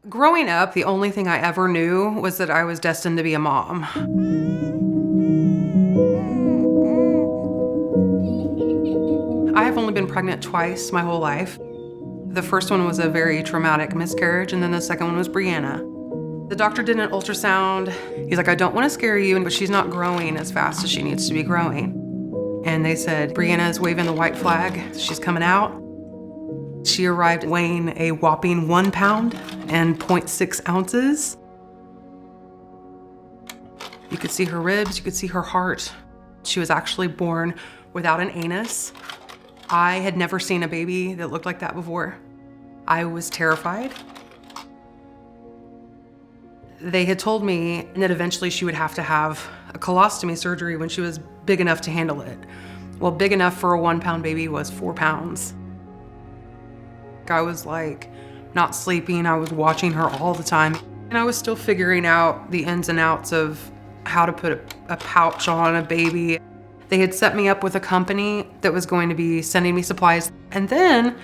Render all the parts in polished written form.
Growing up, the only thing I ever knew was that I was destined to be a mom. I have only been pregnant twice my whole life. The first one was a very traumatic miscarriage, and then the second one was Breanna. The doctor did an ultrasound. He's like, I don't want to scare you, but she's not growing as fast as she needs to be growing. And they said, Breanna is waving the white flag. She's coming out. She arrived weighing a whopping 1 pound and 0.6 ounces. You could see her ribs, you could see her heart. She was actually born without an anus. I had never seen a baby that looked like that before. I was terrified. They had told me that eventually she would have to have a colostomy surgery when she was big enough to handle it. Well, big enough for a 1 pound baby was 4 pounds. I was like not sleeping, I was watching her all the time. And I was still figuring out the ins and outs of how to put a pouch on a baby. They had set me up with a company that was going to be sending me supplies. And then,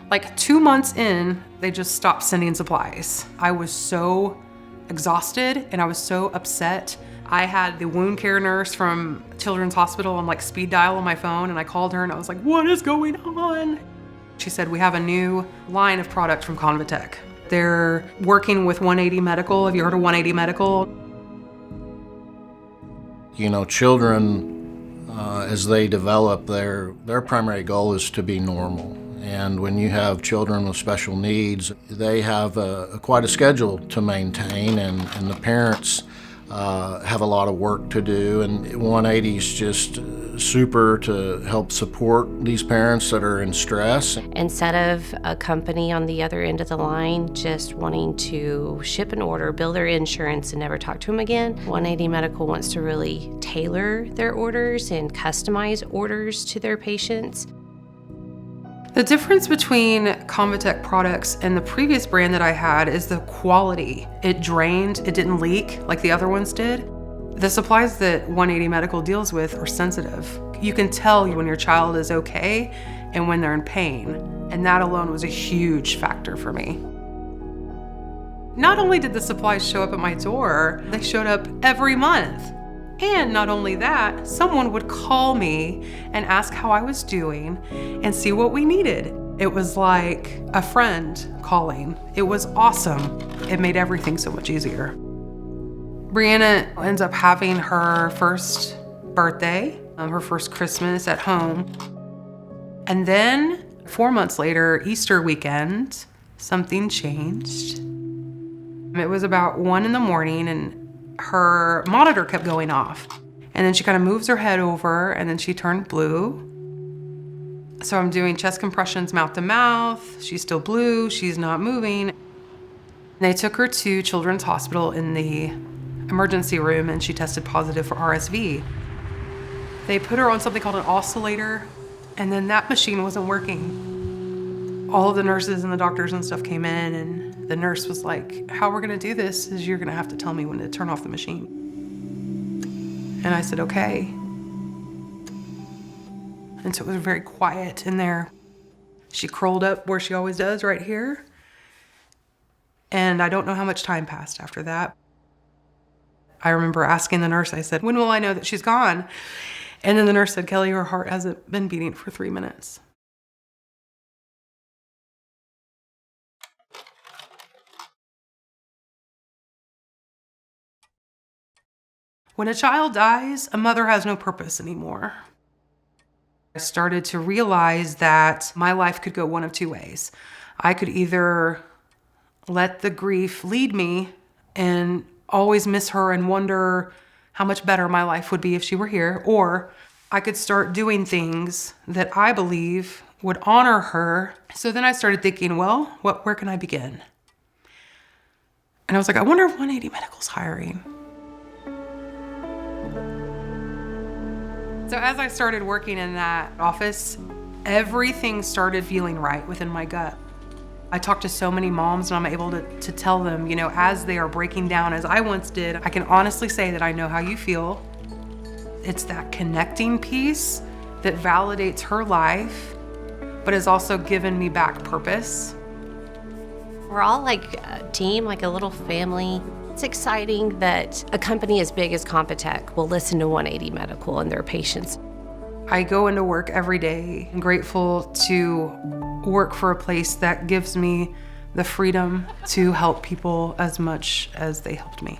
like 2 months in, they just stopped sending supplies. I was so exhausted and I was so upset. I had the wound care nurse from Children's Hospital on like speed dial on my phone, and I called her and I was like, what is going on? She said, we have a new line of product from Convatec. They're working with 180 Medical. Have you heard of 180 Medical? You know, children, as they develop, their primary goal is to be normal. And when you have children with special needs, they have quite a schedule to maintain, and the parents have a lot of work to do. And 180 is just super to help support these parents that are in stress. Instead of a company on the other end of the line just wanting to ship an order, bill their insurance, and never talk to them again, 180 Medical wants to really tailor their orders and customize orders to their patients. The difference between Convatec products and the previous brand that I had is the quality. It drained, it didn't leak like the other ones did. The supplies that 180 Medical deals with are sensitive. You can tell when your child is okay and when they're in pain, and that alone was a huge factor for me. Not only did the supplies show up at my door, they showed up every month. And not only that, someone would call me and ask how I was doing and see what we needed. It was like a friend calling. It was awesome. It made everything so much easier. Breanna ends up having her first birthday, her first Christmas at home. And then 4 months later, Easter weekend, something changed. It was about 1 a.m. and her monitor kept going off. And then she kind of moves her head over and then she turned blue. So I'm doing chest compressions mouth to mouth. She's still blue, she's not moving. They took her to Children's Hospital in the emergency room and she tested positive for RSV. They put her on something called an oscillator, and then that machine wasn't working. All of the nurses and the doctors and stuff came in, and the nurse was like, how we're gonna do this is you're gonna have to tell me when to turn off the machine. And I said, okay. And so it was very quiet in there. She curled up where she always does, right here. And I don't know how much time passed after that. I remember asking the nurse, I said, when will I know that she's gone? And then the nurse said, Kelly, her heart hasn't been beating for 3 minutes. When a child dies, a mother has no purpose anymore. I started to realize that my life could go one of two ways. I could either let the grief lead me and always miss her and wonder how much better my life would be if she were here, or I could start doing things that I believe would honor her. So then I started thinking, well, where can I begin? And I was like, I wonder if 180 Medical's hiring. So as I started working in that office, everything started feeling right within my gut. I talk to so many moms and I'm able to tell them, you know, as they are breaking down, as I once did, I can honestly say that I know how you feel. It's that connecting piece that validates her life, but has also given me back purpose. We're all like a team, like a little family. It's exciting that a company as big as Compitech will listen to 180 Medical and their patients. I go into work every day and grateful to work for a place that gives me the freedom to help people as much as they helped me.